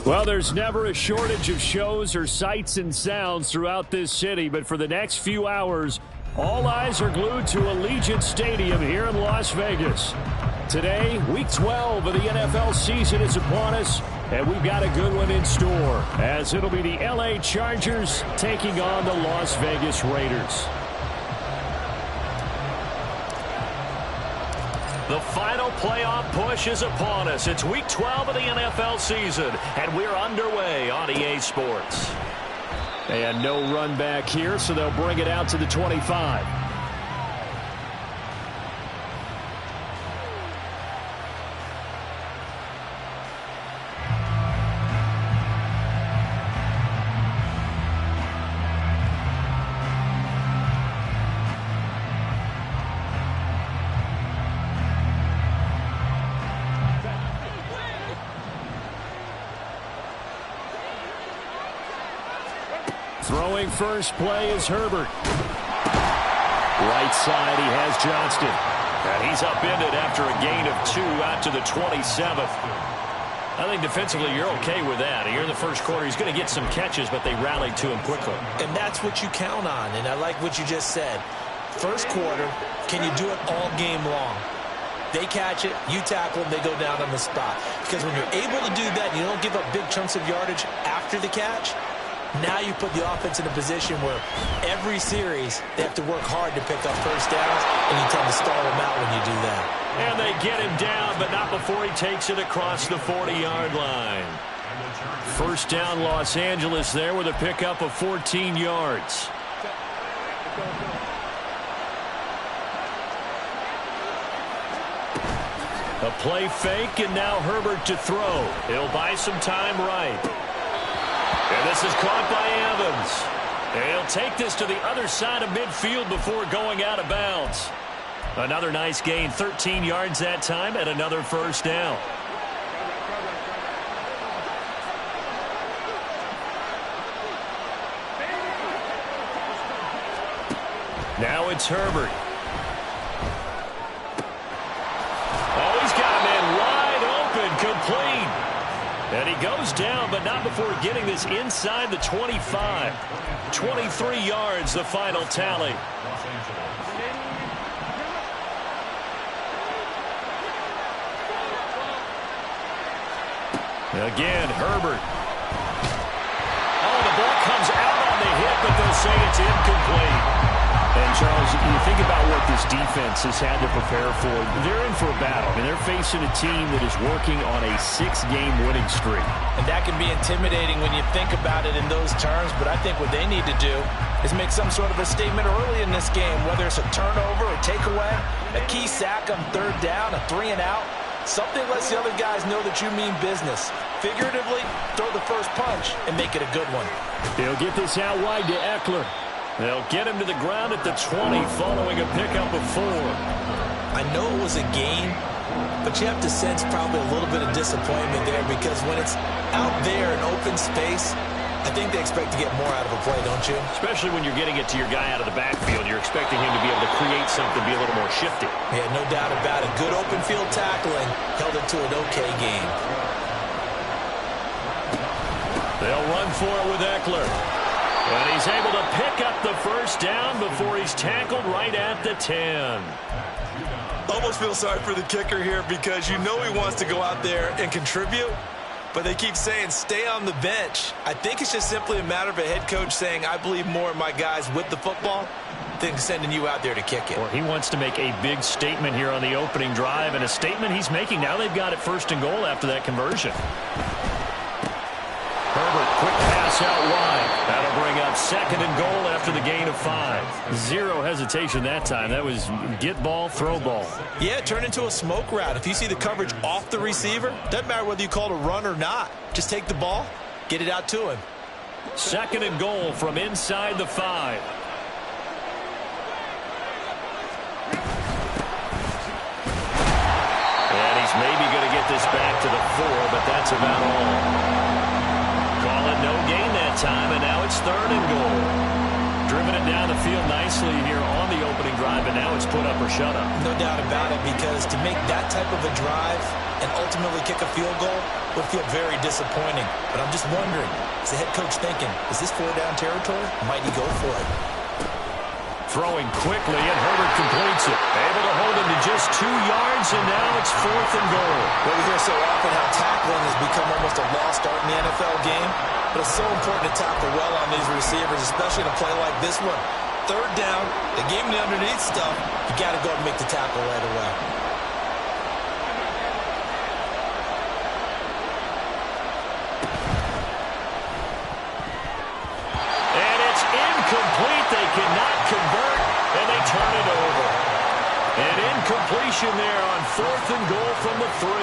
Well, there's never a shortage of shows or sights and sounds throughout this city, but for the next few hours, all eyes are glued to Allegiant Stadium here in Las Vegas. Today, Week 12 of the NFL season is upon us, and we've got a good one in store, as it'll be the LA Chargers taking on the Las Vegas Raiders. The final playoff push is upon us. It's Week 12 of the NFL season, and we're underway on EA Sports. And no run back here, so they'll bring it out to the 25. Throwing first play is Herbert. Right side, he has Johnston. And he's upended after a gain of 2 out to the 27th. I think defensively you're okay with that. Here in the first quarter, he's going to get some catches, but they rallied to him quickly. And that's what you count on, and I like what you just said. First quarter, can you do it all game long? They catch it, you tackle them, they go down on the spot. Because when you're able to do that, you don't give up big chunks of yardage after the catch. Now you put the offense in a position where every series they have to work hard to pick up first downs, and you tend to stall them out when you do that. And they get him down, but not before he takes it across the 40-yard line. First down, Los Angeles there with a pickup of 14 yards. A play fake, and now Herbert to throw. He'll buy some time right. And this is caught by Evans. He'll take this to the other side of midfield before going out of bounds. Another nice gain, 13 yards that time, and another first down. Now it's Herbert. Oh, he's got a man wide open, complete. And he goes down, but not before getting this inside the 25. 23 yards, the final tally. Again, Herbert. Oh, the ball comes out on the hit, but they'll say it's incomplete. And, Charles, you think about what this defense has had to prepare for. They're in for a battle. I mean, they're facing a team that is working on a 6-game winning streak. And that can be intimidating when you think about it in those terms, but I think what they need to do is make some sort of a statement early in this game, whether it's a turnover, a takeaway, a key sack on third down, a 3-and-out. Something lets the other guys know that you mean business. Figuratively, throw the first punch and make it a good one. They'll get this out wide to Eckler. They'll get him to the ground at the 20 following a pickup of 4. I know it was a gain, but you have to sense probably a little bit of disappointment there because when it's out there in open space, I think they expect to get more out of a play, don't you? Especially when you're getting it to your guy out of the backfield. You're expecting him to be able to create something, be a little more shifty. Yeah, no doubt about it. Good open field tackling held it to an okay game. They'll run for it with Eckler. And he's able to pick up the first down before he's tackled right at the 10. Almost feel sorry for the kicker here because you know he wants to go out there and contribute, but they keep saying stay on the bench. I think it's just simply a matter of a head coach saying I believe more in my guys with the football than sending you out there to kick it. Or he wants to make a big statement here on the opening drive, and a statement he's making. Now they've got it first and goal after that conversion. Herbert, quick pass out wide. That'll bring up 2nd and goal after the gain of 5. Zero hesitation that time. That was get ball, throw ball. Yeah, turn into a smoke route. If you see the coverage off the receiver, doesn't matter whether you call it a run or not. Just take the ball, get it out to him. 2nd and goal from inside the 5. And he's maybe going to get this back to the 4, but that's about all. Call it no gain that time, and now it's 3rd and goal. Driven it down the field nicely here on the opening drive, and now it's put up or shut up. No doubt about it, because to make that type of a drive and ultimately kick a field goal would feel very disappointing. But I'm just wondering, is the head coach thinking, is this 4-down territory? Might he go for it? Throwing quickly, and Herbert completes it. Able to hold him to just 2 yards, and now it's 4th and goal. Well, we hear so often how tackling has become almost a lost art in the NFL game, but it's so important to tackle well on these receivers, especially in a play like this one. 3rd down, they gave him the underneath stuff. You got to go and make the tackle right away. And it's incomplete. They cannot convert, and they turn it over. An incompletion there on 4th and goal from the 3.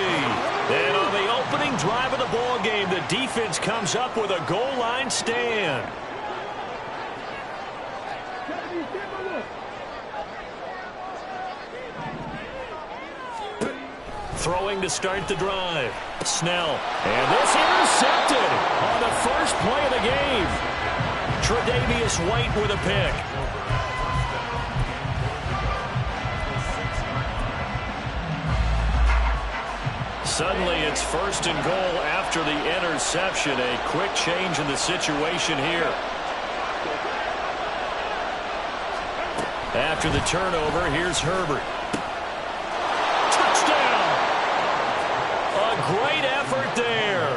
And on the opening drive of the ball game, the defense comes up with a goal line stand. Throwing to start the drive. Snell. And this intercepted on the first play of the game. Tre'Davious White with a pick. Suddenly it's 1st and goal after the interception. A quick change in the situation here. After the turnover, here's Herbert. Great effort there.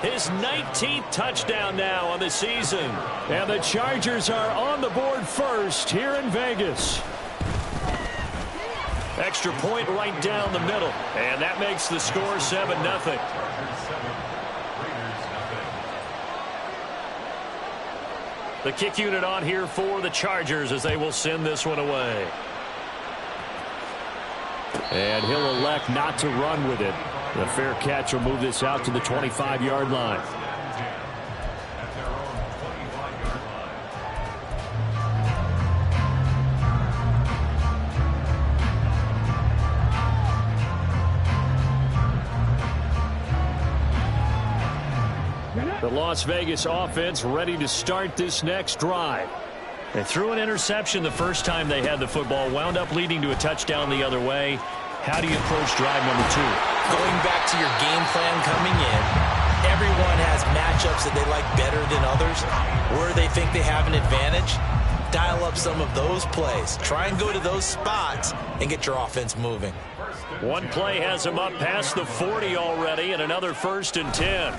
His 19th touchdown now on the season. And the Chargers are on the board first here in Vegas. Extra point right down the middle. And that makes the score 7-0. The kick unit on here for the Chargers as they will send this one away. And he'll elect not to run with it. The fair catch will move this out to the 25-yard line. The Las Vegas offense ready to start this next drive. They threw an interception the first time they had the football, wound up leading to a touchdown the other way. How do you approach drive number 2? Going back to your game plan coming in, everyone has matchups that they like better than others. Where they think they have an advantage, dial up some of those plays. Try and go to those spots and get your offense moving. One play has him up past the 40 already, and another 1st and 10.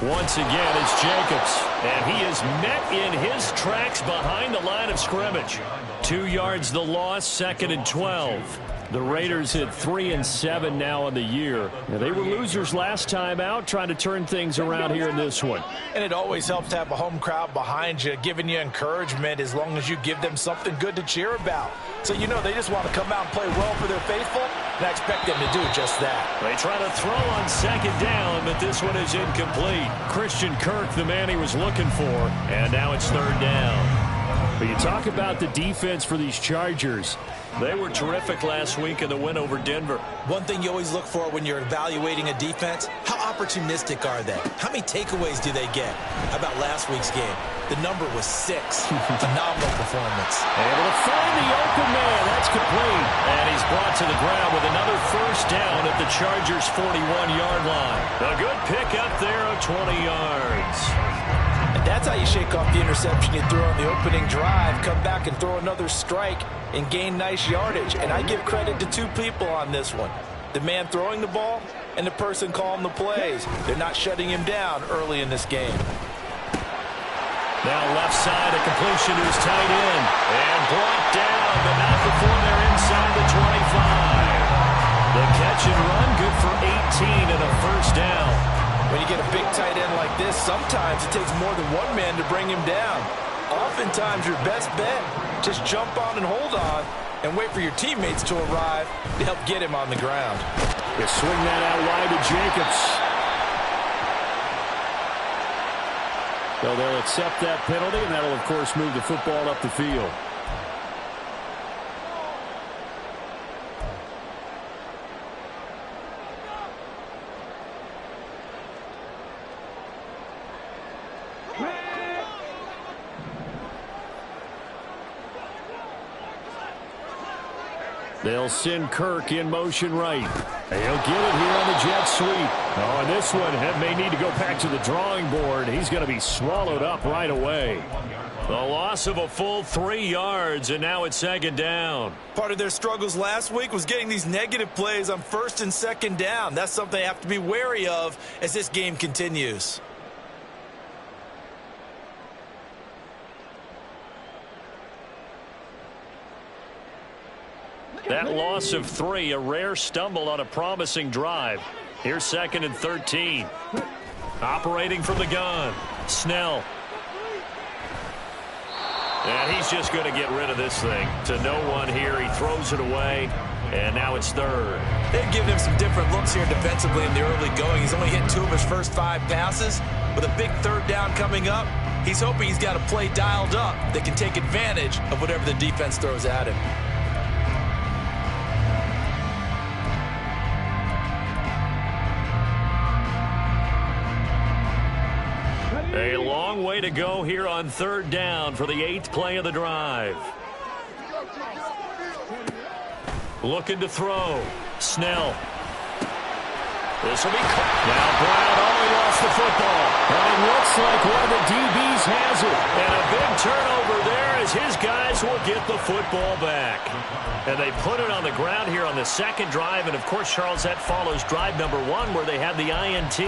Once again, it's Jacobs, and he is met in his tracks behind the line of scrimmage. 2 yards the loss, 2nd and 12. The Raiders hit 3-7 now on the year. They were losers last time out, trying to turn things around here in this one. And it always helps to have a home crowd behind you, giving you encouragement as long as you give them something good to cheer about. So you know they just want to come out and play well for their faithful, and I expect them to do just that. They try to throw on 2nd down, but this one is incomplete. Christian Kirk, the man he was looking for, and now it's 3rd down. But you talk about the defense for these Chargers. They were terrific last week in the win over Denver. One thing you always look for when you're evaluating a defense, how opportunistic are they? How many takeaways do they get? How about last week's game? The number was 6. Phenomenal performance. Able to find the open man. That's complete. And he's brought to the ground with another 1st down at the Chargers' 41-yard line. A good pick up there of 20 yards. And that's how you shake off the interception you threw on the opening drive, come back and throw another strike and gain nice yardage. And I give credit to 2 people on this one. The man throwing the ball and the person calling the plays. They're not shutting him down early in this game. Now left side, a completion to his tight end. And brought down, but not before they're inside the 25. The catch and run, good for 18 and a 1st down. When you get a big tight end like this, sometimes it takes more than one man to bring him down. Oftentimes, your best bet, just jump on and hold on and wait for your teammates to arrive to help get him on the ground. They swing that out wide to Jacobs. So they'll accept that penalty, and that'll, of course, move the football up the field. They'll send Kirk in motion right. He'll get it here on the jet sweep. Oh, and this one may need to go back to the drawing board. He's going to be swallowed up right away. The loss of a full 3 yards, and now it's second down. Part of their struggles last week was getting these negative plays on first and second down. That's something they have to be wary of as this game continues. That loss of 3, a rare stumble on a promising drive. Here's second and 13. Operating from the gun, Snell. And he's just going to get rid of this thing. To no one here, he throws it away, and now it's third. They've given him some different looks here defensively in the early going. He's only hit 2 of his first 5 passes. With a big third down coming up, he's hoping he's got a play dialed up that can take advantage of whatever the defense throws at him. A long way to go here on third down for the 8th play of the drive. Looking to throw. Snell. This will be caught. Now Brown, he lost the football. And it looks like one of the DBs has it. And a big turnover there as his guys will get the football back. And they put it on the ground here on the second drive. And, of course, Charles, that follows drive number 1 where they had the INT.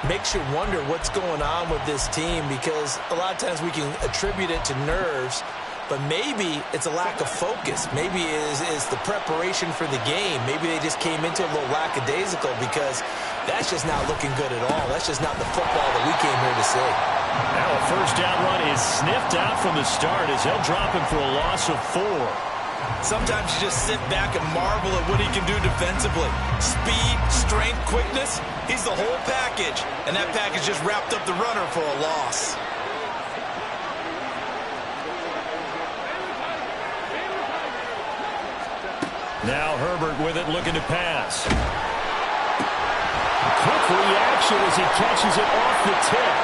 Makes you wonder what's going on with this team, because a lot of times we can attribute it to nerves, but maybe it's a lack of focus. Maybe it's the preparation for the game. Maybe they just came into a little lackadaisical, because that's just not looking good at all. That's just not the football that we came here to see. Now a first down run is sniffed out from the start as they'll drop him for a loss of 4. Sometimes you just sit back and marvel at what he can do defensively. Speed, strength, quickness, he's the whole package. And that package just wrapped up the runner for a loss. Now Herbert with it, looking to pass. Quick reaction as he catches it off the tip.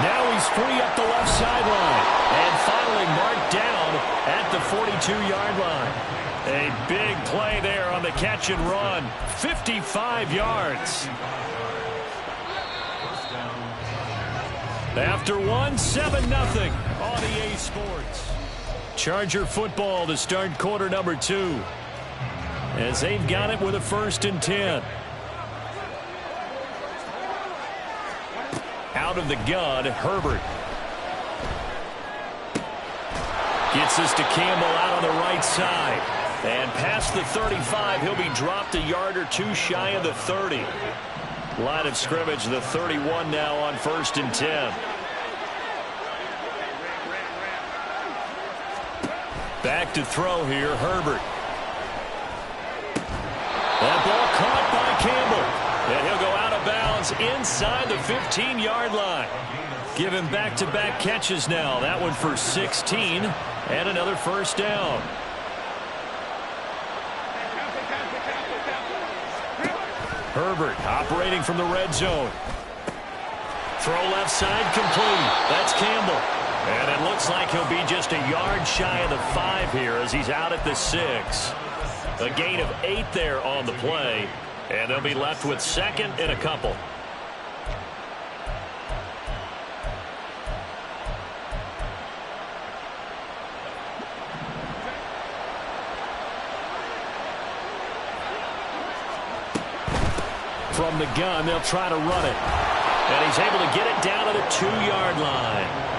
Now he's free up the left sideline. And finally marked down at the 42-yard line. A big play there on the catch and run. 55 yards. After 1, 7-0 on EA Sports. Charger football to start quarter number 2. As they've got it with a 1st and 10. Out of the gun, Herbert. Gets this to Campbell out on the right side. And past the 35, he'll be dropped a yard or 2 shy of the 30. Line of scrimmage, the 31 now on 1st and 10. Back to throw here, Herbert. That ball caught by Campbell. And he'll go out of bounds inside the 15-yard line. Give him back-to-back catches now. That one for 16 and another first down. Herbert operating from the red zone. Throw left side complete. That's Campbell. And it looks like he'll be just a yard shy of the 5 here as he's out at the 6. A gain of 8 there on the play. And they'll be left with 2nd and a couple. From the gun, they'll try to run it. And he's able to get it down to the 2-yard line.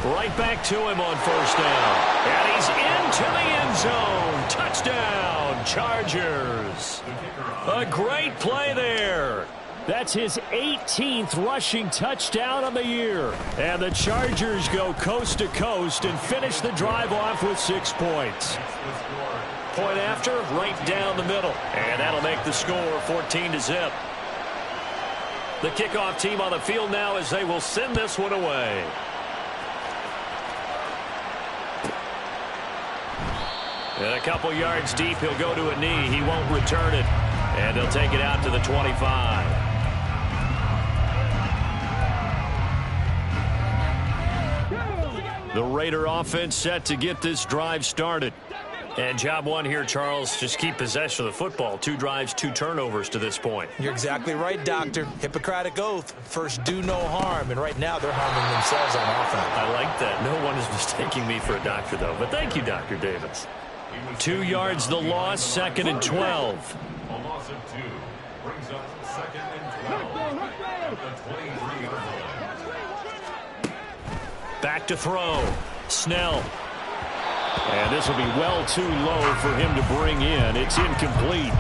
Right back to him on 1st down. And he's into the end zone. Touchdown, Chargers. A great play there. That's his 18th rushing touchdown on the year. And the Chargers go coast to coast and finish the drive off with 6 points. Point after, right down the middle. And that'll make the score 14-0. The kickoff team on the field now as they will send this one away. And a couple yards deep, he'll go to a knee. He won't return it. And he'll take it out to the 25. The Raider offense set to get this drive started. And job one here, Charles, just keep possession of the football. 2 drives, 2 turnovers to this point. You're exactly right, Doctor. Hippocratic oath. First, do no harm. And right now, they're harming themselves on offense. I like that. No one is mistaking me for a doctor, though. But thank you, Dr. Davis. 2 yards the loss, 2nd and 12. A loss of 2 brings up 2nd and 12 at the 23-yard line. Back to throw. Snell. And this will be well too low for him to bring in. It's incomplete.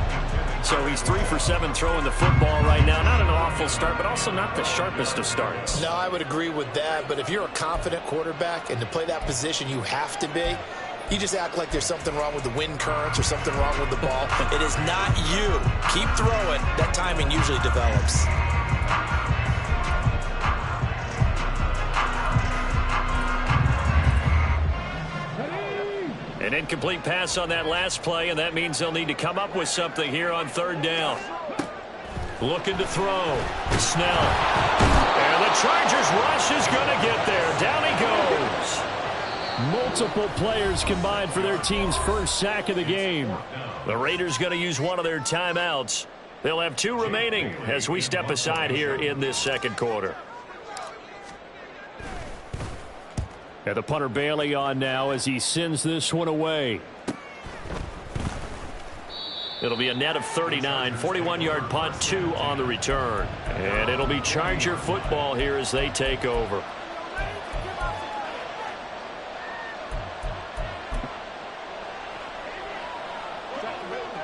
So he's 3 for 7 throwing the football right now. Not an awful start, but also not the sharpest of starts. No, I would agree with that. But if you're a confident quarterback and to play that position, you have to be. You just act like there's something wrong with the wind currents or something wrong with the ball. It is not you. Keep throwing. That timing usually develops. An incomplete pass on that last play, and that means they'll need to come up with something here on 3rd down. Looking to throw. Snell. And the Chargers rush is going to get there. Down he goes. Multiple players combined for their team's first sack of the game. The Raiders going to use one of their timeouts. They'll have 2 remaining as we step aside here in this 2nd quarter. And the punter Bailey on now as he sends this one away. It'll be a net of 39, 41-yard punt, 2 on the return. And it'll be Charger football here as they take over.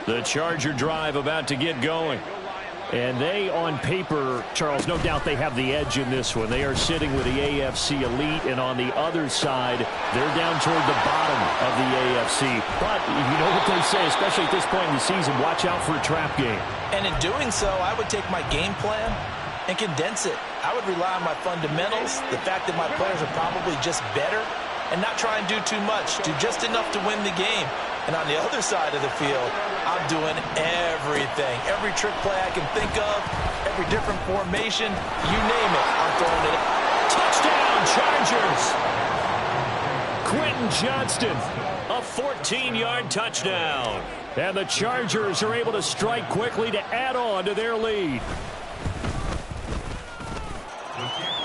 The Charger drive about to get going. And they, on paper, Charles, no doubt they have the edge in this one. They are sitting with the AFC elite, and on the other side, they're down toward the bottom of the AFC. But you know what they say, especially at this point in the season, watch out for a trap game. And in doing so, I would take my game plan and condense it. I would rely on my fundamentals, the fact that my players are probably just better, and not try and do too much, do just enough to win the game. And on the other side of the field, I'm doing everything. Every trick play I can think of, every different formation, you name it, I'm throwing it. Touchdown, Chargers! Quentin Johnston, a 14-yard touchdown. And the Chargers are able to strike quickly to add on to their lead.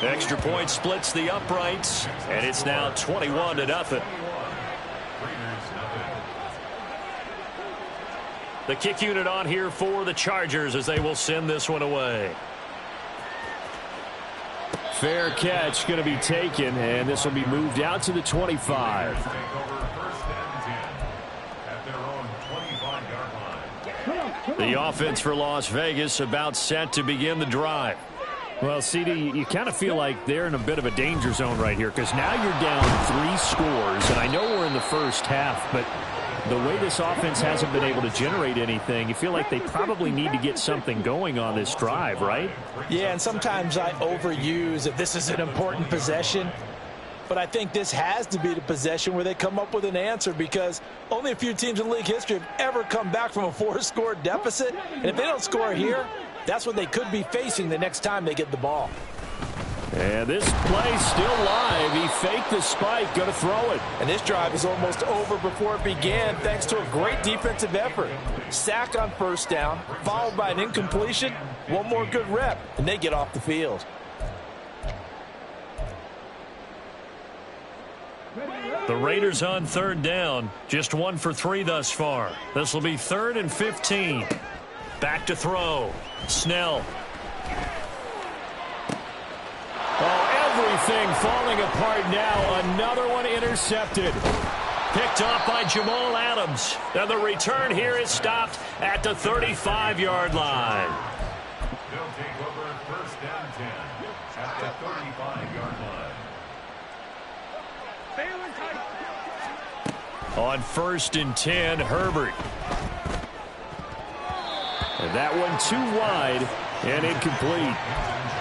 Extra point splits the uprights, and it's now 21-0. The kick unit on here for the Chargers as they will send this one away. Fair catch going to be taken, and this will be moved out to the 25. The offense for Las Vegas about set to begin the drive. Well, CD, you kind of feel like they're in a bit of a danger zone right here because now you're down 3 scores, and I know we're in the first half, but the way this offense hasn't been able to generate anything, you feel like they probably need to get something going on this drive, right? Yeah, and sometimes I overuse if this is an important possession. But I think this has to be the possession where they come up with an answer because only a few teams in league history have ever come back from a 4-score deficit. And if they don't score here, that's what they could be facing the next time they get the ball. And this play still live. He faked the spike, going to throw it. And this drive is almost over before it began thanks to a great defensive effort. Sack on 1st down, followed by an incompletion, one more good rep, and they get off the field. The Raiders on 3rd down, just 1 for 3 thus far. This will be 3rd and 15. Back to throw. Snell. Oh, everything falling apart now. Another one intercepted. Picked off by Jamal Adams. And the return here is stopped at the 35-yard line. They'll take over 1st down 10 at the 35-yard line. On 1st and 10, Herbert. And that one too wide and incomplete.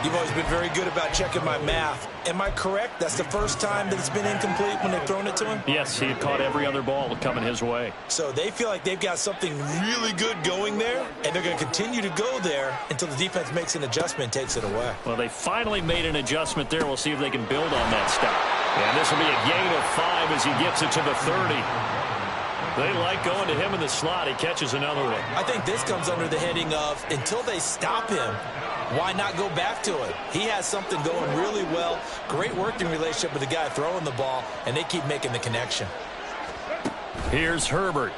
You've always been very good about checking my math. Am I correct? That's the first time that it's been incomplete when they've thrown it to him? Yes, he had caught every other ball coming his way. So they feel like they've got something really good going there, and they're going to continue to go there until the defense makes an adjustment and takes it away. Well, they finally made an adjustment there. We'll see if they can build on that stuff. And this will be a gain of 5 as he gets it to the 30. They like going to him in the slot. He catches another one. I think this comes under the heading of until they stop him, why not go back to it? He has something going really well. Great working relationship with the guy throwing the ball, and they keep making the connection. Here's Herbert.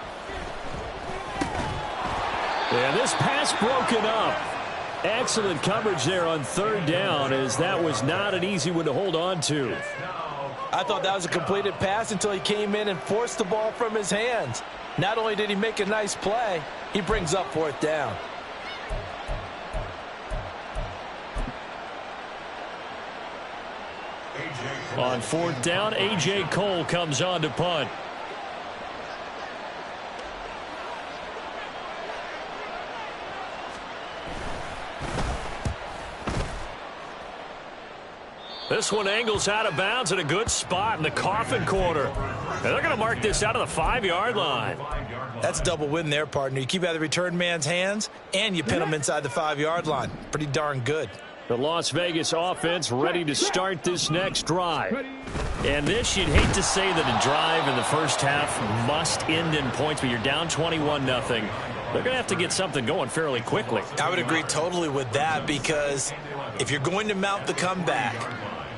And this pass broken up. Excellent coverage there on third down, as that was not an easy one to hold on to. I thought that was a completed pass until he came in and forced the ball from his hands. Not only did he make a nice play, he brings up fourth down. On fourth down, A.J. Cole comes on to punt. This one angles out of bounds in a good spot in the coffin corner. And they're going to mark this out of the 5-yard line. That's a double win there, partner. You keep out of the return man's hands, and you pin him inside the 5-yard line. Pretty darn good. The Las Vegas offense ready to start this next drive. And this, you'd hate to say that a drive in the first half must end in points, but you're down 21-0. They're going to have to get something going fairly quickly. I would agree totally with that, because if you're going to mount the comeback,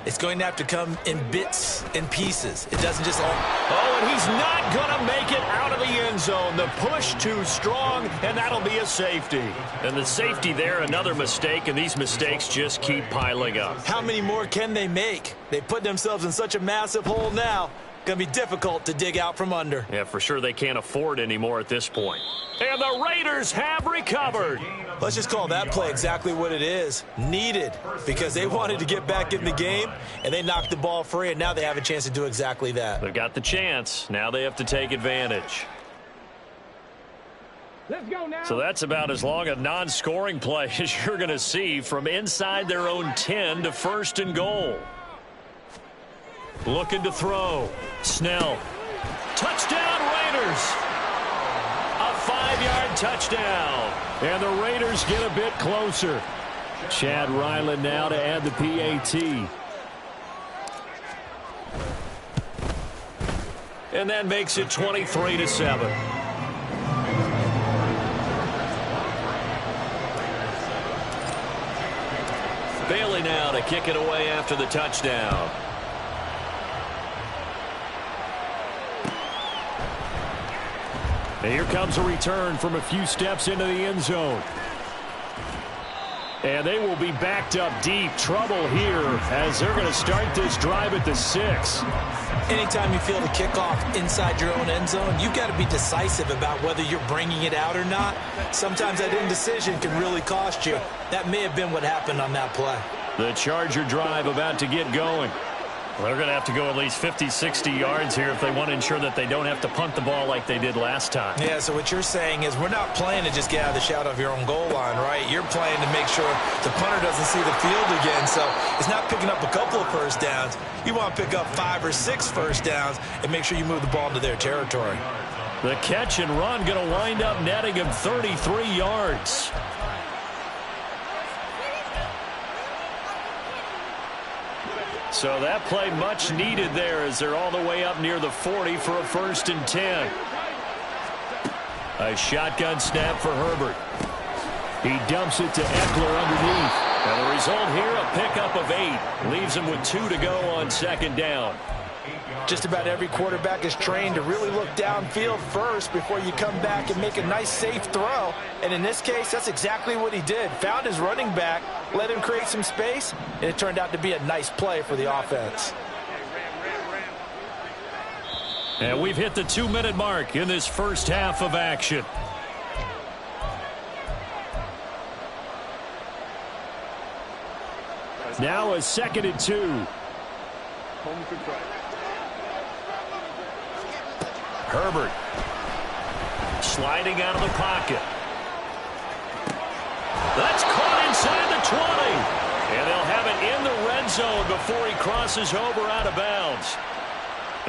it's going to have to come in bits and pieces. It doesn't just all... Oh, and he's not going to make it out of the end zone. The push too strong, and that'll be a safety. And the safety there, another mistake, and these mistakes just keep piling up. How many more can they make? They put themselves in such a massive hole now. Going to be difficult to dig out from under. Yeah, for sure they can't afford anymore at this point. And the Raiders have recovered. Let's just call that play exactly what it is. Needed, because they wanted to get back in the game, and they knocked the ball free, and now they have a chance to do exactly that. They've got the chance. Now they have to take advantage. Let's go now. So that's about as long a non-scoring play as you're going to see from inside their own 10 to first and goal. Looking to throw. Snell. Touchdown, Raiders. A 5-yard touchdown. And the Raiders get a bit closer. Chad Ryland now to add the PAT. And that makes it 23-7. Bailey now to kick it away after the touchdown. And here comes a return from a few steps into the end zone. And they will be backed up deep. Trouble here as they're going to start this drive at the 6. Anytime you feel the kickoff inside your own end zone, you've got to be decisive about whether you're bringing it out or not. Sometimes that indecision can really cost you. That may have been what happened on that play. The Charger drive about to get going. Well, they're going to have to go at least 50, 60 yards here if they want to ensure that they don't have to punt the ball like they did last time. Yeah, so what you're saying is we're not playing to just get out of the shadow of your own goal line, right? You're playing to make sure the punter doesn't see the field again. So it's not picking up a couple of first downs. You want to pick up 5 or 6 first downs and make sure you move the ball into their territory. The catch and run going to wind up netting him 33 yards. So that play much needed there as they're all the way up near the 40 for a first and 10. A shotgun snap for Herbert. He dumps it to Eckler underneath. And the result here, a pickup of 8. Leaves him with 2 to go on second down. Just about every quarterback is trained to really look downfield first before you come back and make a nice, safe throw. And in this case, that's exactly what he did. Found his running back, let him create some space, and it turned out to be a nice play for the offense. And we've hit the 2-minute mark in this first half of action. Now a 2nd and 2. Herbert sliding out of the pocket. That's caught inside the 20. And they'll have it in the red zone before he crosses over out of bounds.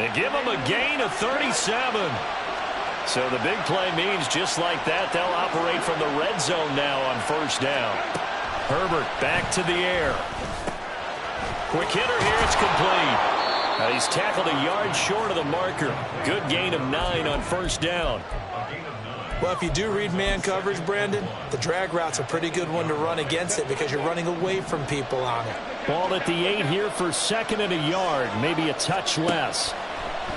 They give him a gain of 37. So the big play means just like that, they'll operate from the red zone now on first down. Herbert back to the air. Quick hitter here, it's complete. He's tackled a yard short of the marker. Good gain of 9 on first down. Well, if you do read man coverage, Brandon, the drag route's a pretty good one to run against it because you're running away from people on it. Ball at the 8 here for 2nd and a yard, maybe a touch less.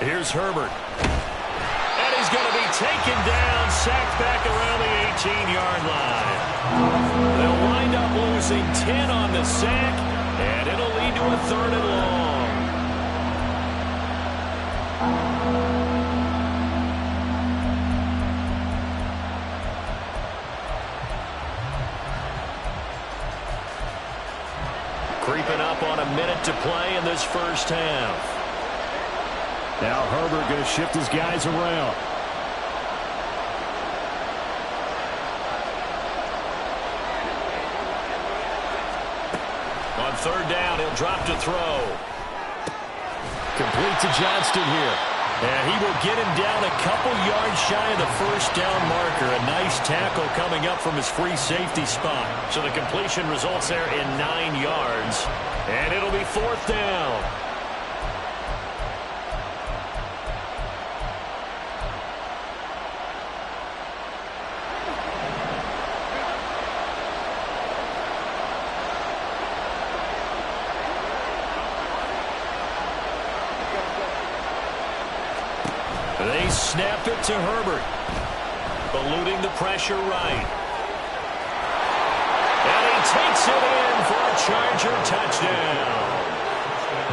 Here's Herbert. And he's going to be taken down, sacked back around the 18-yard line. They'll wind up losing 10 on the sack, and it'll lead to a 3rd and long. Creeping up on a minute to play in this first half. Now Herbert going to shift his guys around. On 3rd down, he'll drop to throw. Complete to Johnston here. And he will get him down a couple yards shy of the first down marker. A nice tackle coming up from his free safety spot. So the completion results there in 9 yards. And it'll be 4th down. They snap it to Herbert. Eluding the pressure right. And he takes it in for a Charger touchdown.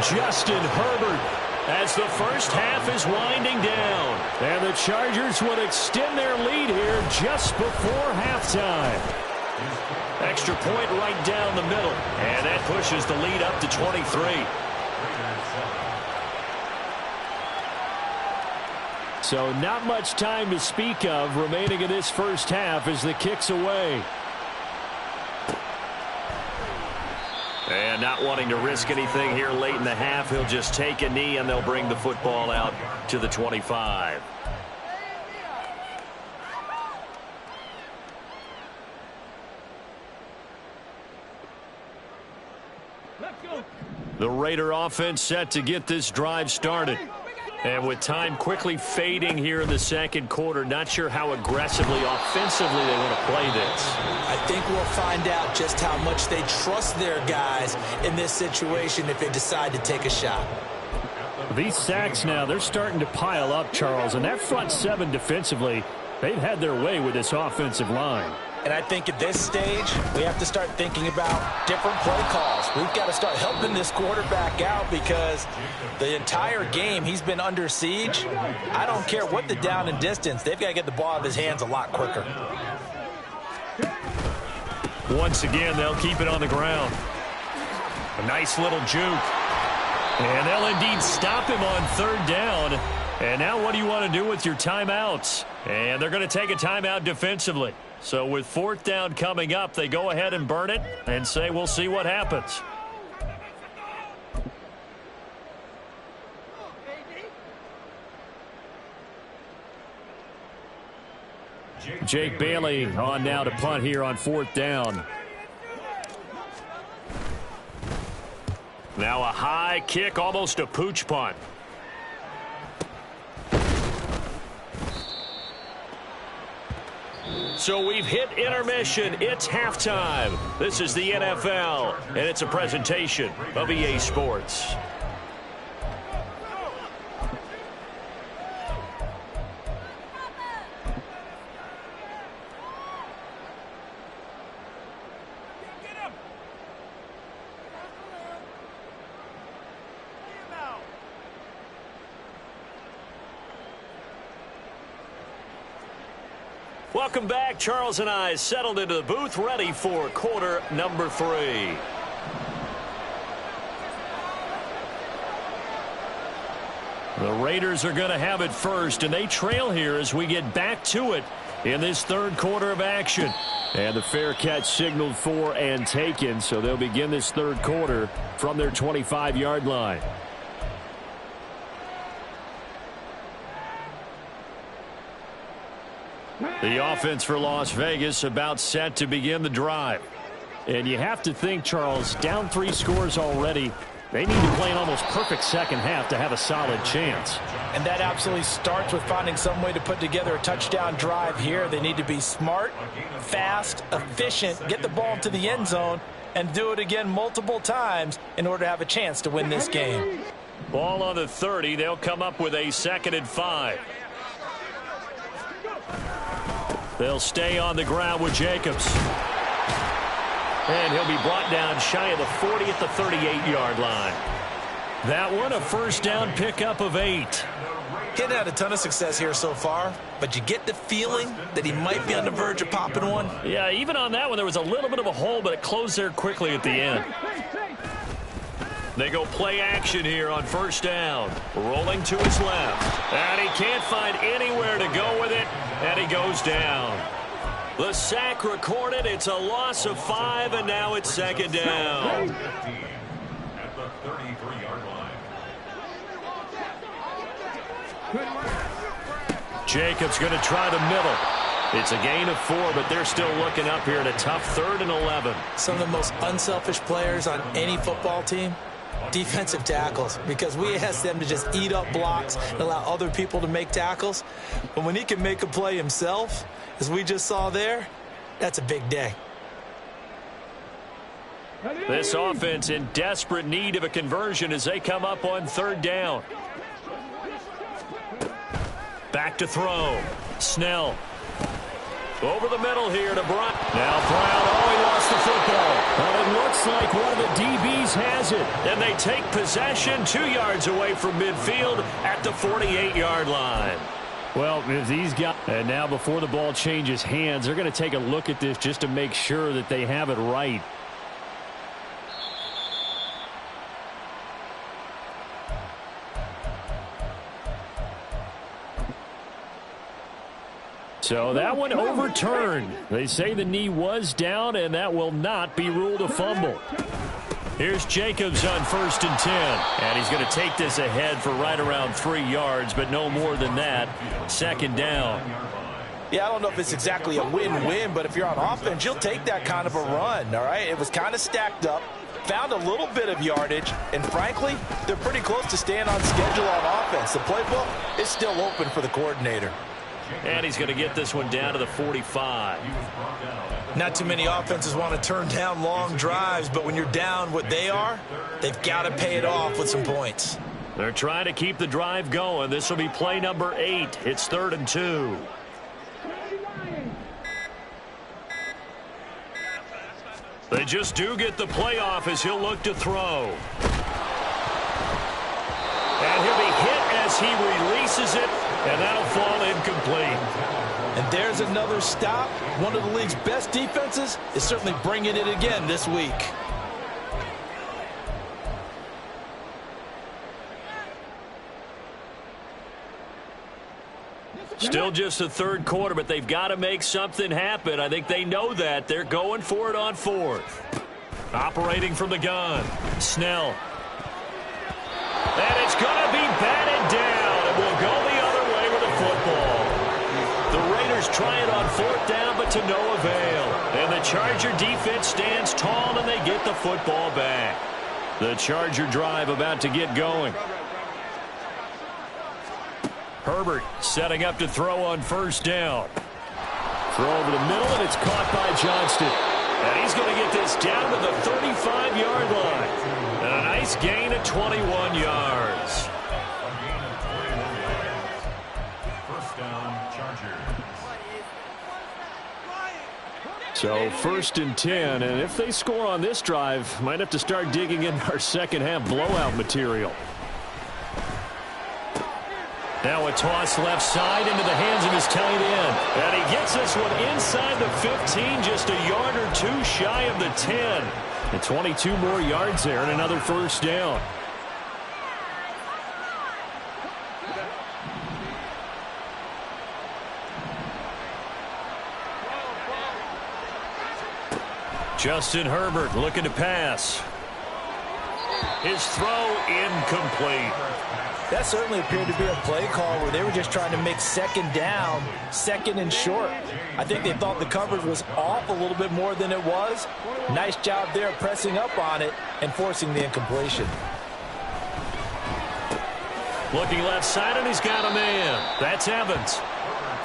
Justin Herbert as the first half is winding down. And the Chargers will extend their lead here just before halftime. Extra point right down the middle. And that pushes the lead up to 23. So not much time to speak of remaining in this first half as the kick's away. And not wanting to risk anything here late in the half, he'll just take a knee and they'll bring the football out to the 25. The Raider offense set to get this drive started. And with time quickly fading here in the second quarter, not sure how aggressively, offensively they want to play this. I think we'll find out just how much they trust their guys in this situation if they decide to take a shot. These sacks now, they're starting to pile up, Charles. And that front 7 defensively, they've had their way with this offensive line. And I think at this stage, we have to start thinking about different play calls. We've got to start helping this quarterback out because the entire game he's been under siege. I don't care what the down and distance. They've got to get the ball out of his hands a lot quicker. Once again, they'll keep it on the ground. A nice little juke. And they'll indeed stop him on 3rd down. And now what do you want to do with your timeouts? And they're going to take a timeout defensively. So with 4th down coming up, they go ahead and burn it and say we'll see what happens. Jake Bailey on now to punt here on 4th down. Now a high kick, almost a pooch punt. So we've hit intermission. It's halftime. This is the NFL, and it's a presentation of EA Sports. Welcome back. Charles and I settled into the booth, ready for quarter number 3. The Raiders are going to have it first, and they trail here as we get back to it in this 3rd quarter of action. And the fair catch signaled for and taken, so they'll begin this 3rd quarter from their 25-yard line. The offense for Las Vegas about set to begin the drive. And you have to think, Charles, down 3 scores already. They need to play an almost perfect second half to have a solid chance. And that absolutely starts with finding some way to put together a touchdown drive here. They need to be smart, fast, efficient, get the ball into the end zone, and do it again multiple times in order to have a chance to win this game. Ball on the 30. They'll come up with a 2nd and 5. They'll stay on the ground with Jacobs. And he'll be brought down shy of the 40 at the 38-yard line. That one, a first down pickup of 8. He hadn't had a ton of success here so far, but you get the feeling that he might be on the verge of popping one. Yeah, even on that one, there was a little bit of a hole, but it closed there quickly at the end. They go play action here on first down. Rolling to his left. And he can't find anywhere to go with it, and he goes down. The sack recorded. It's a loss of 5, and now it's 2nd down. At the 33-yard line. Jacobs going to try the middle. It's a gain of 4, but they're still looking up here at a tough 3rd and 11. Some of the most unselfish players on any football team, defensive tackles, because we ask them to just eat up blocks and allow other people to make tackles. But when he can make a play himself, as we just saw there, that's a big day. This offense in desperate need of a conversion as they come up on 3rd down. Back to throw. Snell. Over the middle here to Brown. Now Brown, he lost the football. But it looks like one of the DBs has it. And they take possession 2 yards away from midfield at the 48-yard line. Well, if these guys, and now before the ball changes hands, they're going to take a look at this just to make sure that they have it right. So that one overturned. They say the knee was down, and that will not be ruled a fumble. Here's Jacobs on 1st and 10. And he's going to take this ahead for right around 3 yards, but no more than that. 2nd down. Yeah, I don't know if it's exactly a win-win, but if you're on offense, you'll take that kind of a run, all right? It was kind of stacked up, found a little bit of yardage, and frankly, they're pretty close to staying on schedule on offense. The playbook is still open for the coordinator. And he's going to get this one down to the 45. Not too many offenses want to turn down long drives, but when you're down what they are, they've got to pay it off with some points. They're trying to keep the drive going. This will be play number 8. It's 3rd and 2. They just do get the playoff as he'll look to throw. And he'll be hit as he releases it, and that'll fall incomplete. And there's another stop. One of the league's best defenses is certainly bringing it again this week. Still just the 3rd quarter, but they've got to make something happen. I think they know that. They're going for it on 4th. Operating from the gun. Snell. And it's going to be batted down. It will go the other way with the football. The Raiders try it on 4th down, but to no avail. And the Charger defense stands tall, and they get the football back. The Charger drive about to get going. Herbert setting up to throw on 1st down. Throw over the middle, and it's caught by Johnston. And he's going to get this down to the 35-yard line. And a nice gain of 21 yards. First down, Chargers. So 1st and 10, and if they score on this drive, might have to start digging in our second half blowout material. Now a toss left side into the hands of his tight end. And he gets this one inside the 15, just a yard or 2 shy of the 10. And 22 more yards there and another 1st down. Justin Herbert looking to pass. His throw incomplete. That certainly appeared to be a play call where they were just trying to make 2nd down, 2nd and short. I think they thought the coverage was off a little bit more than it was. Nice job there pressing up on it and forcing the incompletion. Looking left side, and he's got a man. That's Evans.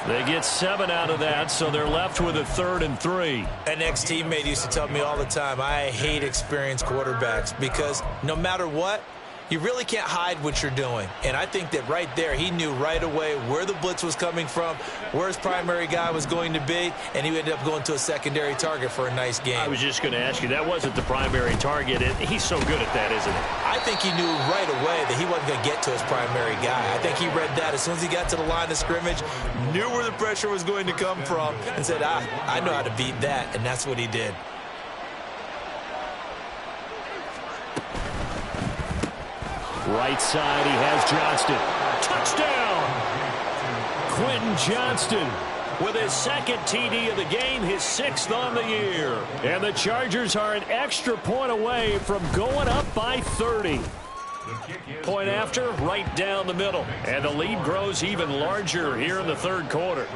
They get 7 out of that, so they're left with a 3rd and 3. An ex-teammate used to tell me all the time, I hate experienced quarterbacks because no matter what, you really can't hide what you're doing. And I think that right there, he knew right away where the blitz was coming from, where his primary guy was going to be, and he ended up going to a secondary target for a nice game. I was just going to ask you, that wasn't the primary target. He's so good at that, isn't he? I think he knew right away that he wasn't going to get to his primary guy. I think he read that as soon as he got to the line of scrimmage, knew where the pressure was going to come from, and said, I know how to beat that, and that's what he did. Right side, he has Johnston. Touchdown! Quentin Johnston with his 2nd TD of the game, his 6th on the year. And the Chargers are an extra point away from going up by 30. Point after, right down the middle. And the lead grows even larger here in the 3rd quarter.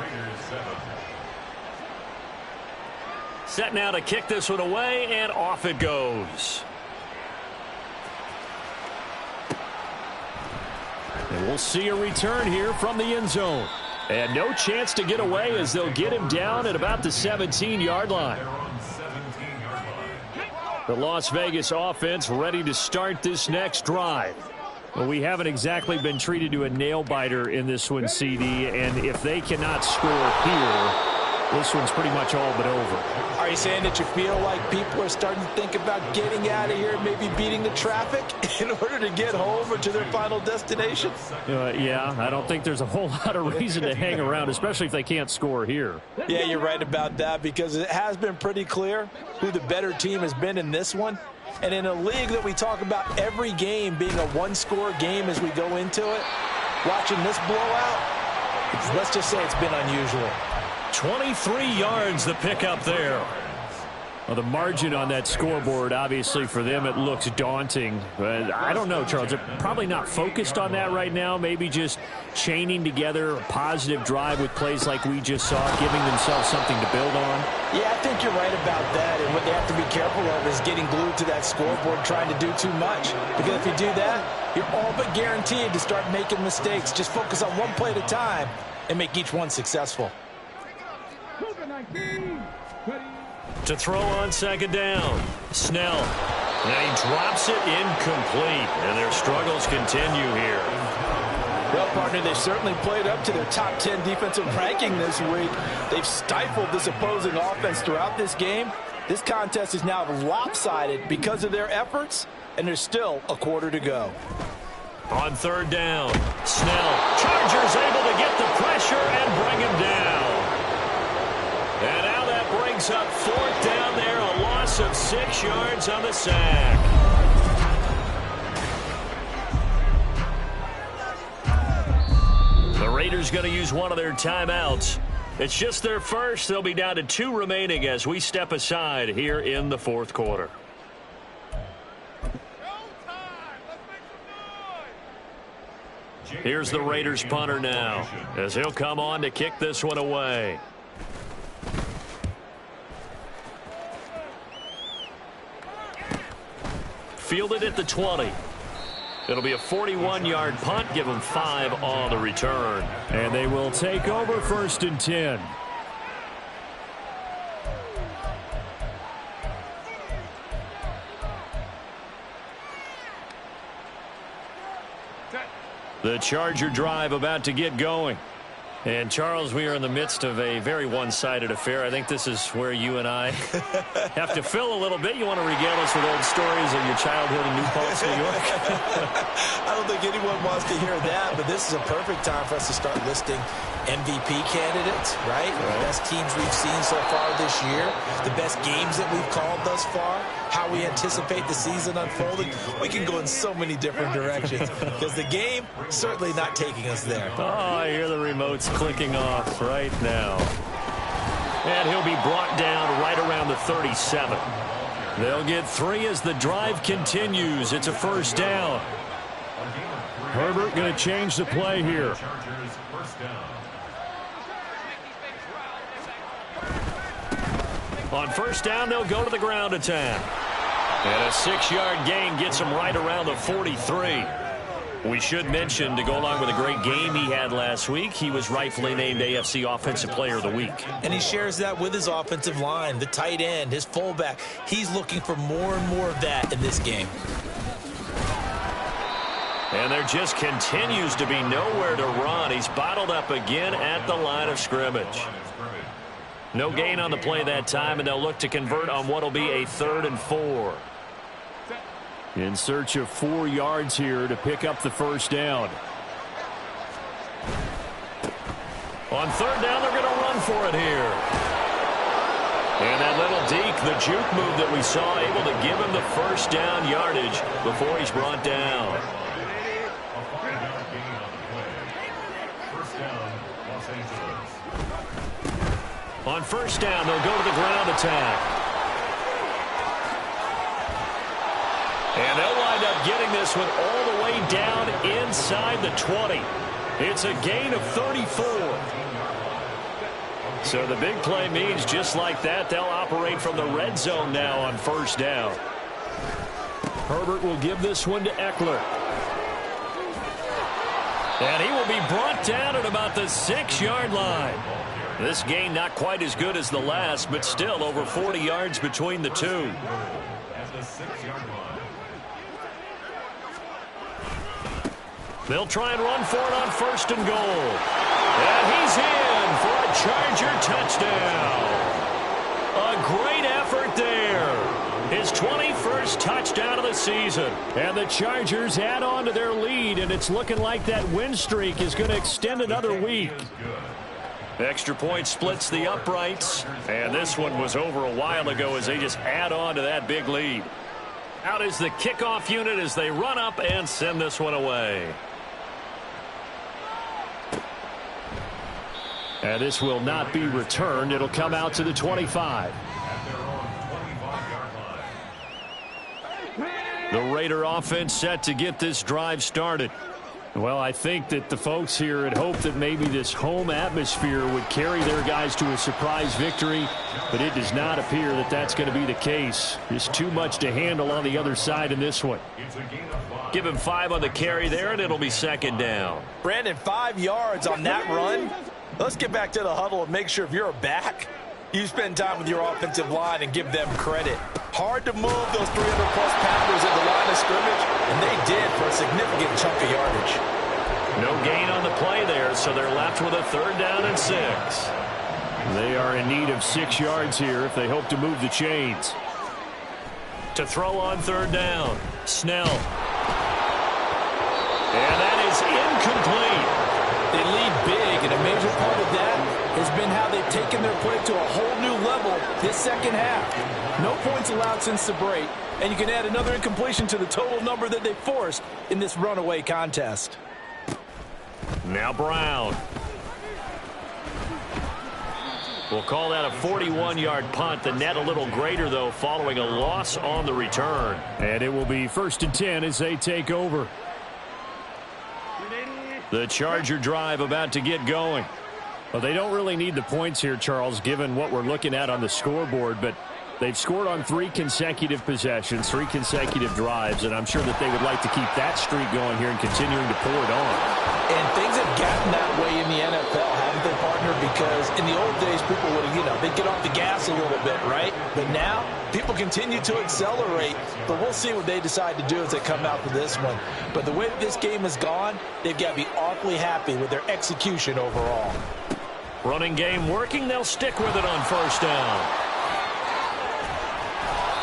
Set now to kick this one away, and off it goes. And we'll see a return here from the end zone. And no chance to get away as they'll get him down at about the 17-yard line. The Las Vegas offense ready to start this next drive. Well, we haven't exactly been treated to a nail-biter in this one, CD. And if they cannot score here, this one's pretty much all but over. Are you saying that you feel like people are starting to think about getting out of here, maybe beating the traffic in order to get home or to their final destination? Yeah, I don't think there's a whole lot of reason to hang around, especially if they can't score here. Yeah, you're right about that because it has been pretty clear who the better team has been in this one. And in a league that we talk about every game being a one-score game as we go into it, watching this blowout, let's just say it's been unusual. 23 yards the pickup there. Well, the margin on that scoreboard, obviously for them it looks daunting. But I don't know, Charles. They're probably not focused on that right now. Maybe just chaining together a positive drive with plays like we just saw, giving themselves something to build on. Yeah, I think you're right about that. And what they have to be careful of is getting glued to that scoreboard trying to do too much. Because if you do that, you're all but guaranteed to start making mistakes. Just focus on one play at a time and make each one successful. To throw on 2nd down, Snell. And he drops it incomplete. And their struggles continue here. Well, partner, they certainly played up to their top 10 defensive ranking this week. They've stifled this opposing offense throughout this game. This contest is now lopsided because of their efforts, and there's still a quarter to go. On 3rd down, Snell. Chargers able to get the pressure and bring him down. And now that brings up 4th down there, a loss of 6 yards on the sack. The Raiders going to use one of their timeouts. It's just their first. They'll be down to 2 remaining as we step aside here in the 4th quarter. Here's the Raiders punter now as he'll come on to kick this one away. Fielded at the 20. It'll be a 41-yard punt. Give them 5 on the return. And they will take over 1st and 10. The Charger drive about to get going. And, Charles, we are in the midst of a very one-sided affair. I think this is where you and I have to fill a little bit. You want to regale us with old stories of your childhood in New Paltz, New York? I don't think anyone wants to hear that, but this is a perfect time for us to start listing MVP candidates, right? The best teams we've seen so far this year, the best games that we've called thus far, how we anticipate the season unfolding. We can go in so many different directions because the game certainly not taking us there. Oh, I hear the remotes clicking off right now. And he'll be brought down right around the 37. They'll get 3 as the drive continues. It's a 1st down. Herbert going to change the play here. On 1st down, they'll go to the ground attack. And a 6-yard gain gets them right around the 43. We should mention, to go along with a great game he had last week, he was rightfully named AFC Offensive Player of the Week. And he shares that with his offensive line, the tight end, his fullback. He's looking for more and more of that in this game. And there just continues to be nowhere to run. He's bottled up again at the line of scrimmage. No gain on the play that time, and they'll look to convert on what will be a 3rd and 4. In search of 4 yards here to pick up the first down. On 3rd down, they're going to run for it here. And that little deke, the juke move that we saw, able to give him the first down yardage before he's brought down. On 1st down, they'll go to the ground attack. And they'll wind up getting this one all the way down inside the 20. It's a gain of 34. So the big play means just like that, they'll operate from the red zone now on 1st down. Herbert will give this one to Eckler. And he will be brought down at about the 6-yard line. This gain not quite as good as the last, but still over 40 yards between the two. At the 6-yard line. They'll try and run for it on 1st and goal. And he's in for a Charger touchdown. A great effort there. His 21st touchdown of the season. And the Chargers add on to their lead, and it's looking like that win streak is going to extend another week. Extra point splits the uprights. And this one was over a while ago as they just add on to that big lead. Out is the kickoff unit as they run up and send this one away. And this will not be returned. It'll come out to the 25. The Raider offense set to get this drive started. Well, I think that the folks here had hoped that maybe this home atmosphere would carry their guys to a surprise victory, but it does not appear that that's going to be the case. Just too much to handle on the other side in this one. Give him 5 on the carry there, and it'll be 2nd down. Brandon, 5 yards on that run. Let's get back to the huddle and make sure if you're a back, you spend time with your offensive line and give them credit. Hard to move those 300-plus pounders at the line of scrimmage, and they did for a significant chunk of yardage. No gain on the play there, so they're left with a 3rd down and 6. They are in need of 6 yards here if they hope to move the chains. To throw on 3rd down, Snell. And that is incomplete. They lead big, and a major part of that has been how they've taken their play to a whole new level this second half. No points allowed since the break, and you can add another incompletion to the total number that they forced in this runaway contest. Now Brown. We'll call that a 41-yard punt. The net a little greater, though, following a loss on the return. And it will be 1st and 10 as they take over. The Charger drive about to get going. Well, they don't really need the points here, Charles, given what we're looking at on the scoreboard, but they've scored on 3 consecutive possessions, 3 consecutive drives, and I'm sure that they would like to keep that streak going here and continuing to pour it on. And things have gotten that way in the NFL, haven't they, partner? Because in the old days, people would, they'd get off the gas a little bit, right? But now, people continue to accelerate, but we'll see what they decide to do as they come out for this one. But the way that this game has gone, they've got to be awfully happy with their execution overall. Running game working, they'll stick with it on 1st down.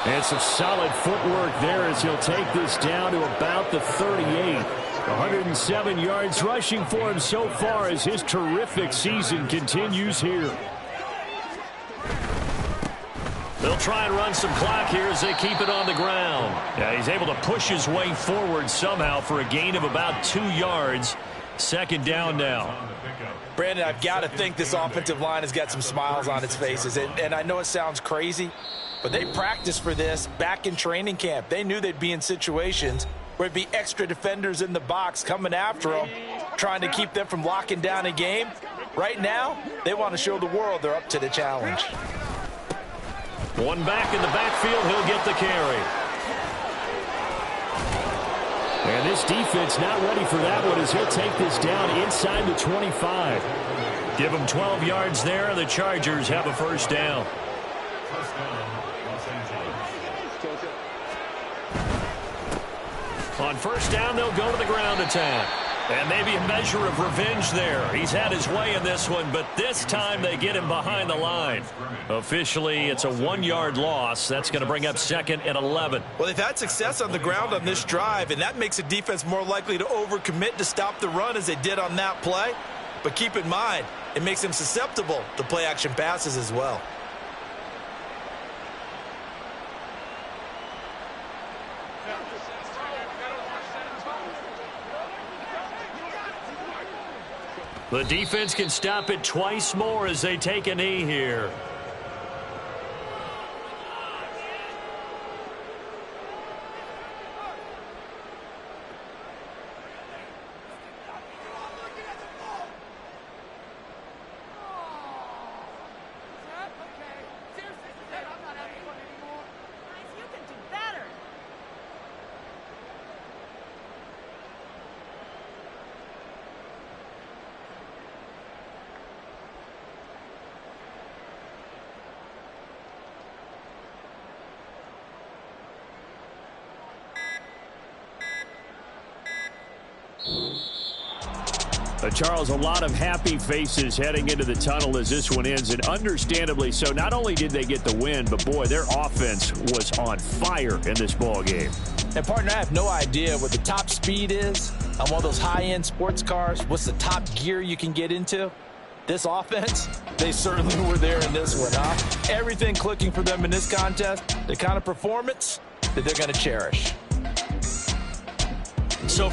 And some solid footwork there as he'll take this down to about the 38. 107 yards rushing for him so far as his terrific season continues here. They'll try and run some clock here as they keep it on the ground. Yeah, he's able to push his way forward somehow for a gain of about 2 yards. 2nd down now. Brandon, I've got to think this offensive line has got some smiles on its faces. And I know it sounds crazy, but they practiced for this back in training camp. They knew they'd be in situations where it'd be extra defenders in the box coming after them, trying to keep them from locking down a game. Right now, they want to show the world they're up to the challenge. One back in the backfield, he'll get the carry. And And this defense not ready for that one as he'll take this down inside the 25. Give them 12 yards there, and the Chargers have a first down. First down, Los Angeles. On first down, they'll go to the ground attack. And maybe a measure of revenge there. He's had his way in this one, but this time they get him behind the line. Officially, it's a 1-yard loss. That's going to bring up 2nd and 11. Well, they've had success on the ground on this drive, and that makes the defense more likely to overcommit to stop the run as they did on that play. But keep in mind, it makes them susceptible to play-action passes as well. The defense can stop it twice more as they take a knee here. Charles, a lot of happy faces heading into the tunnel as this one ends, and understandably so. Not only did they get the win, but boy, their offense was on fire in this ball game. And partner, I have no idea what the top speed is on one of those high-end sports cars. What's the top gear you can get into? This offense, they certainly were there in this one, huh? Everything clicking for them in this contest, the kind of performance that they're going to cherish. So